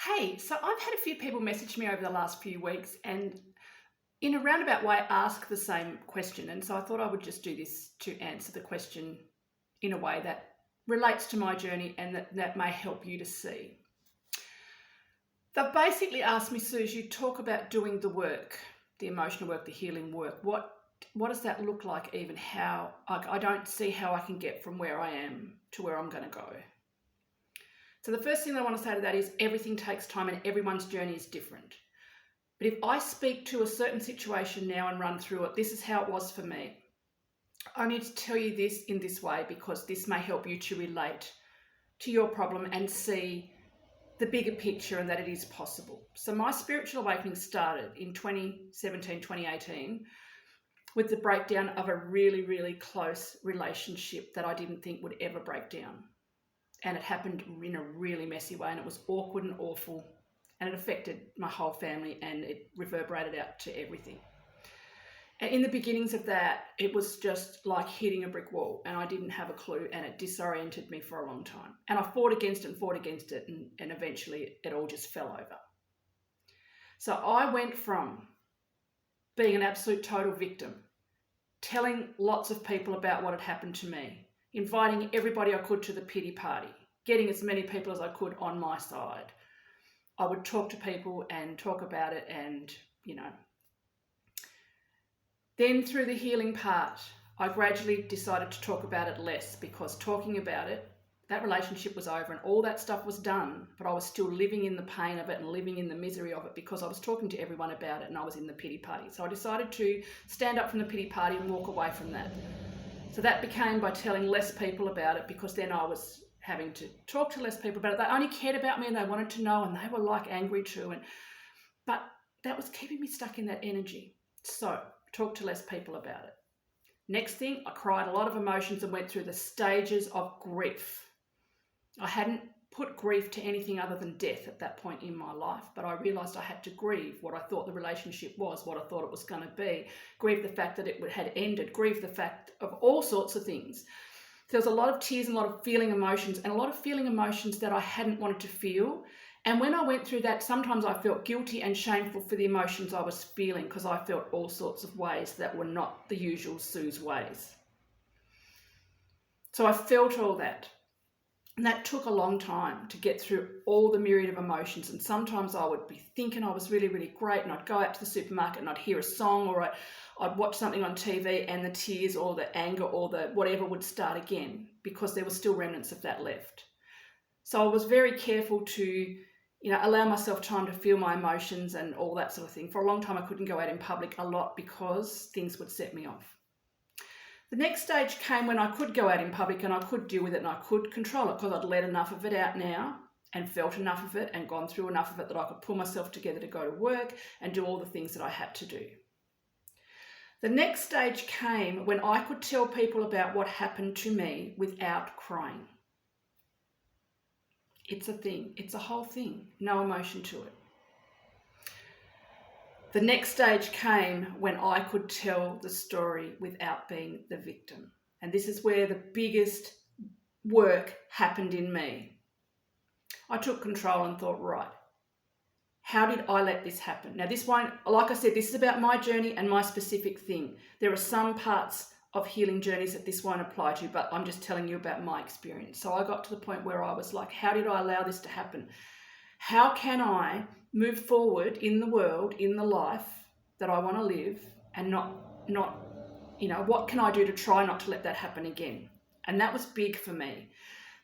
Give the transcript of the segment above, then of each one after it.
Hey, so I've had a few people message me over the last few weeks and in a roundabout way ask the same question. And so I thought I would just do this to answer the question in a way that relates to my journey and that may help you to see. They've basically asked me, Suze, you talk about doing the work, the emotional work, the healing work. What does that look like even? How I don't see how I can get from where I am to where I'm going to go. So the first thing I want to say to that is everything takes time and everyone's journey is different. But if I speak to a certain situation now and run through it, this is how it was for me. I need to tell you this in this way because this may help you to relate to your problem and see the bigger picture and that it is possible. So my spiritual awakening started in 2017, 2018 with the breakdown of a really, really close relationship that I didn't think would ever break down. And it happened in a really messy way and it was awkward and awful and it affected my whole family and it reverberated out to everything. And in the beginnings of that, it was just like hitting a brick wall and I didn't have a clue and it disoriented me for a long time. And I fought against it and eventually it all just fell over. So I went from being an absolute total victim, telling lots of people about what had happened to me, inviting everybody I could to the pity party, getting as many people as I could on my side. I would talk to people and talk about it and, Then through the healing part, I gradually decided to talk about it less because talking about it, that relationship was over and all that stuff was done, but I was still living in the pain of it and living in the misery of it because I was talking to everyone about it and I was in the pity party. So I decided to stand up from the pity party and walk away from that. So that became by telling less people about it because then I was having to talk to less people about it. They only cared about me and they wanted to know and they were like angry too. But that was keeping me stuck in that energy. So talk to less people about it. Next thing, I cried a lot of emotions and went through the stages of grief. I hadn't put grief to anything other than death at that point in my life, but I realised I had to grieve what I thought the relationship was, what I thought it was going to be, grieve the fact that it had ended, grieve the fact of all sorts of things. There was a lot of tears and a lot of feeling emotions and a lot of feeling emotions that I hadn't wanted to feel. And when I went through that, sometimes I felt guilty and shameful for the emotions I was feeling because I felt all sorts of ways that were not the usual Suze ways. So I felt all that. And that took a long time to get through all the myriad of emotions. And sometimes I would be thinking I was really, really great and I'd go out to the supermarket and I'd hear a song or I'd watch something on TV and the tears or the anger or the whatever would start again because there were still remnants of that left. So I was very careful to allow myself time to feel my emotions and all that sort of thing. For a long time, I couldn't go out in public a lot because things would set me off. The next stage came when I could go out in public and I could deal with it and I could control it because I'd let enough of it out now and felt enough of it and gone through enough of it that I could pull myself together to go to work and do all the things that I had to do. The next stage came when I could tell people about what happened to me without crying. It's a thing. It's a whole thing. No emotion to it. The next stage came when I could tell the story without being the victim. And this is where the biggest work happened in me. I took control and thought, right, how did I let this happen? Now this won't, like I said, this is about my journey and my specific thing. There are some parts of healing journeys that this won't apply to, but I'm just telling you about my experience. So I got to the point where I was like, how did I allow this to happen? How can I move forward in the world, in the life that I want to live and not, what can I do to try not to let that happen again? And that was big for me.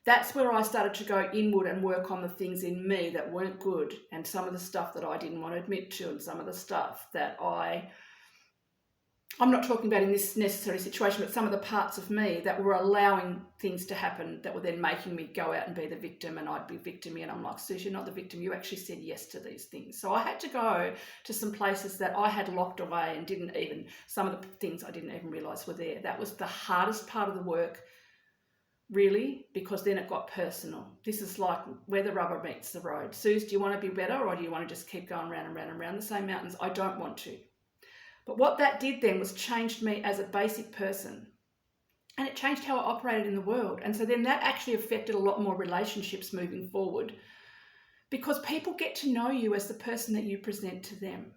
That's where I started to go inward and work on the things in me that weren't good and some of the stuff that I didn't want to admit to and some of the stuff that I'm not talking about in this necessary situation, but some of the parts of me that were allowing things to happen that were then making me go out and be the victim and I'd be victim-y and I'm like, Suze, you're not the victim. You actually said yes to these things. So I had to go to some places that I had locked away and some of the things I didn't even realise were there. That was the hardest part of the work, really, because then it got personal. This is like where the rubber meets the road. Suze, do you want to be better or do you want to just keep going round and round and round the same mountains? I don't want to. But what that did then was changed me as a basic person. And it changed how I operated in the world. And so then that actually affected a lot more relationships moving forward because people get to know you as the person that you present to them.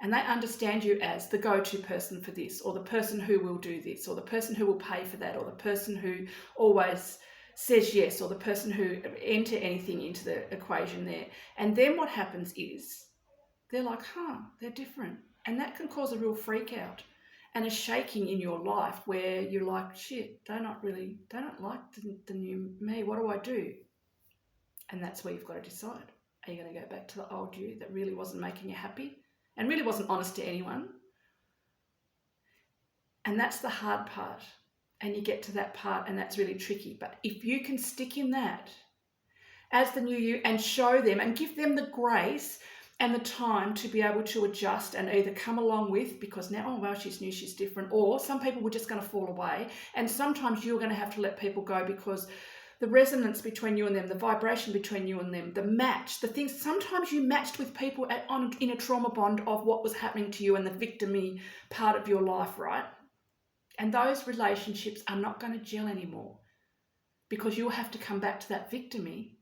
And they understand you as the go-to person for this, or the person who will do this, or the person who will pay for that, or the person who always says yes, or the person who enter anything into the equation there. And then what happens is they're like, they're different. And that can cause a real freak out and a shaking in your life where you're like, shit, they don't like the new me. What do I do? And that's where you've got to decide. Are you going to go back to the old you that really wasn't making you happy and really wasn't honest to anyone? And that's the hard part. And you get to that part and that's really tricky. But if you can stick in that as the new you and show them and give them the grace and the time to be able to adjust and either come along with, because now, oh, well, she's new, she's different, or some people were just going to fall away. And sometimes you're going to have to let people go because the resonance between you and them, the vibration between you and them, the match, the things, sometimes you matched with people in a trauma bond of what was happening to you and the victim-y part of your life, right? And those relationships are not going to gel anymore because you'll have to come back to that victim-y.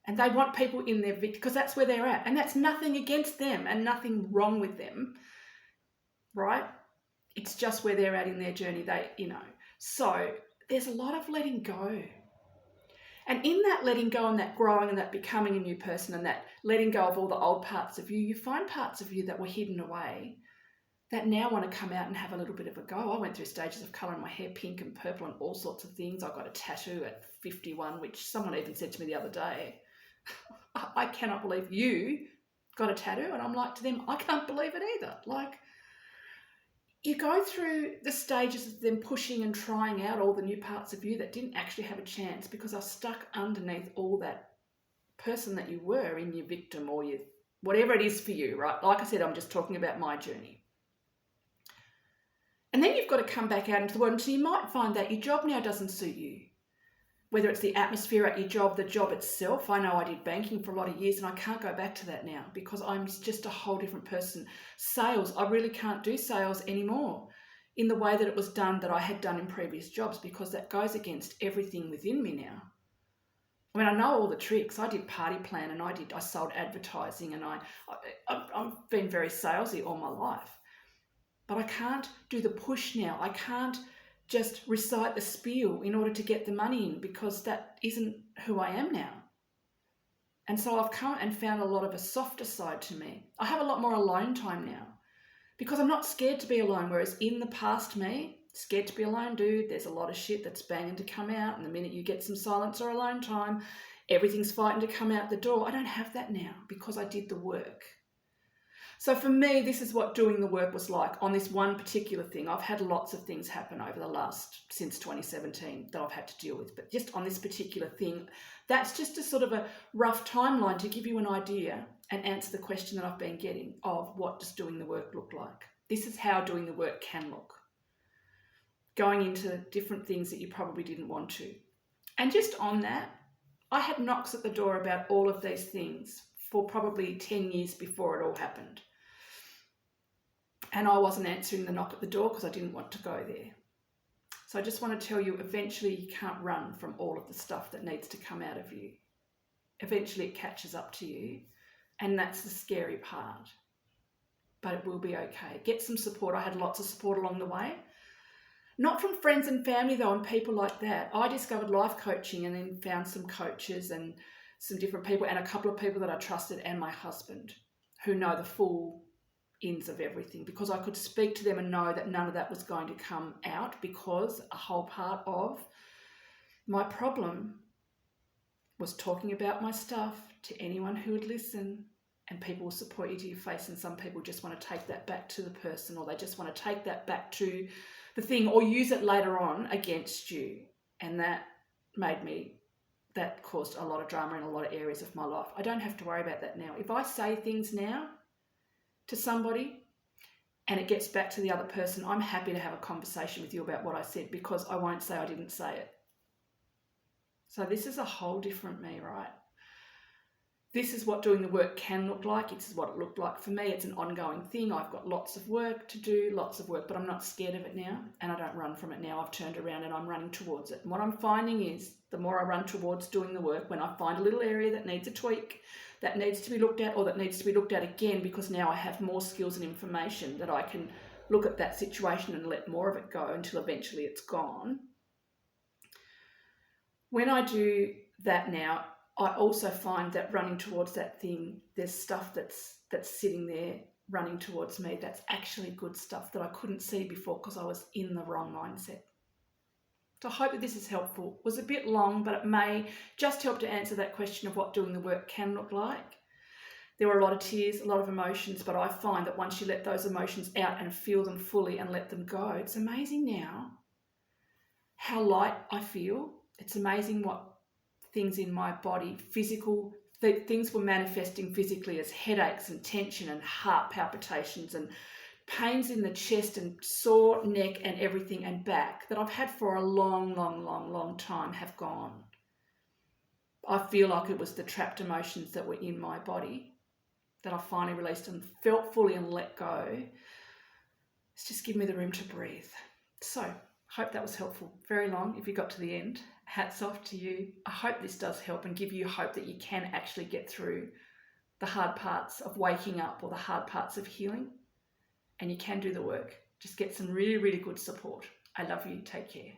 And they want people in their victim because that's where they're at. And that's nothing against them and nothing wrong with them, right? It's just where they're at in their journey, So there's a lot of letting go. And in that letting go and that growing and that becoming a new person and that letting go of all the old parts of you, you find parts of you that were hidden away that now want to come out and have a little bit of a go. I went through stages of colouring my hair pink and purple and all sorts of things. I got a tattoo at 51, which someone even said to me the other day, I cannot believe you got a tattoo. And I'm like to them, I can't believe it either. Like, you go through the stages of them pushing and trying out all the new parts of you that didn't actually have a chance because are stuck underneath all that person that you were in your victim or your whatever it is for you, right? Like I said, I'm just talking about my journey. And then you've got to come back out into the world. And so you might find that your job now doesn't suit you. Whether it's the atmosphere at your job, the job itself. I know I did banking for a lot of years and I can't go back to that now because I'm just a whole different person. Sales, I really can't do sales anymore in the way that it was done, that I had done in previous jobs, because that goes against everything within me now. I mean, I know all the tricks. I did party plan and I sold advertising and I've been very salesy all my life. But I can't do the push now. I can't just recite the spiel in order to get the money in because that isn't who I am now. And so I've come and found a lot of a softer side to me. I have a lot more alone time now because I'm not scared to be alone, whereas in the past me, scared to be alone, dude, there's a lot of shit that's banging to come out, and the minute you get some silence or alone time, everything's fighting to come out the door. I don't have that now because I did the work. So for me, this is what doing the work was like on this one particular thing. I've had lots of things happen over the since 2017 that I've had to deal with, but just on this particular thing, that's just a sort of a rough timeline to give you an idea and answer the question that I've been getting of what does doing the work look like. This is how doing the work can look. Going into different things that you probably didn't want to. And just on that, I had knocks at the door about all of these things for probably 10 years before it all happened. And I wasn't answering the knock at the door because I didn't want to go there. So I just want to tell you, eventually you can't run from all of the stuff that needs to come out of you. Eventually it catches up to you, and that's the scary part. But it will be okay. Get some support. I had lots of support along the way. Not from friends and family though, and people like that. I discovered life coaching and then found some coaches and some different people and a couple of people that I trusted and my husband who know the full ins of everything, because I could speak to them and know that none of that was going to come out, because a whole part of my problem was talking about my stuff to anyone who would listen, and people will support you to your face, and some people just want to take that back to the person, or they just want to take that back to the thing or use it later on against you. And that caused a lot of drama in a lot of areas of my life. I don't have to worry about that now. If I say things now to somebody and it gets back to the other person, I'm happy to have a conversation with you about what I said, because I won't say I didn't say it. So this is a whole different me, right? this is what doing the work can look like. It's what it looked like for me. It's an ongoing thing. I've got lots of work to do, but I'm not scared of it now, and I don't run from it now. I've turned around and I'm running towards it. And what I'm finding is the more I run towards doing the work, when I find a little area that needs a tweak, that needs to be looked at, or that needs to be looked at again, because now I have more skills and information that I can look at that situation and let more of it go until eventually it's gone. When I do that now, I also find that running towards that thing, there's stuff that's sitting there running towards me that's actually good stuff that I couldn't see before because I was in the wrong mindset. So I hope that this is helpful. It was a bit long, but it may just help to answer that question of what doing the work can look like. There were a lot of tears, a lot of emotions, but I find that once you let those emotions out and feel them fully and let them go, it's amazing now how light I feel. It's amazing what things in my body, physical, things were manifesting physically as headaches and tension and heart palpitations and pains in the chest and sore neck and everything and back that I've had for a long time have gone. I feel like it was the trapped emotions that were in my body that I finally released and felt fully and let go. It's just given me the room to breathe. So, hope that was helpful. Very long if you got to the end. Hats off to you. I hope this does help and give you hope that you can actually get through the hard parts of waking up or the hard parts of healing, and you can do the work. Just get some really good support. I love you. Take care.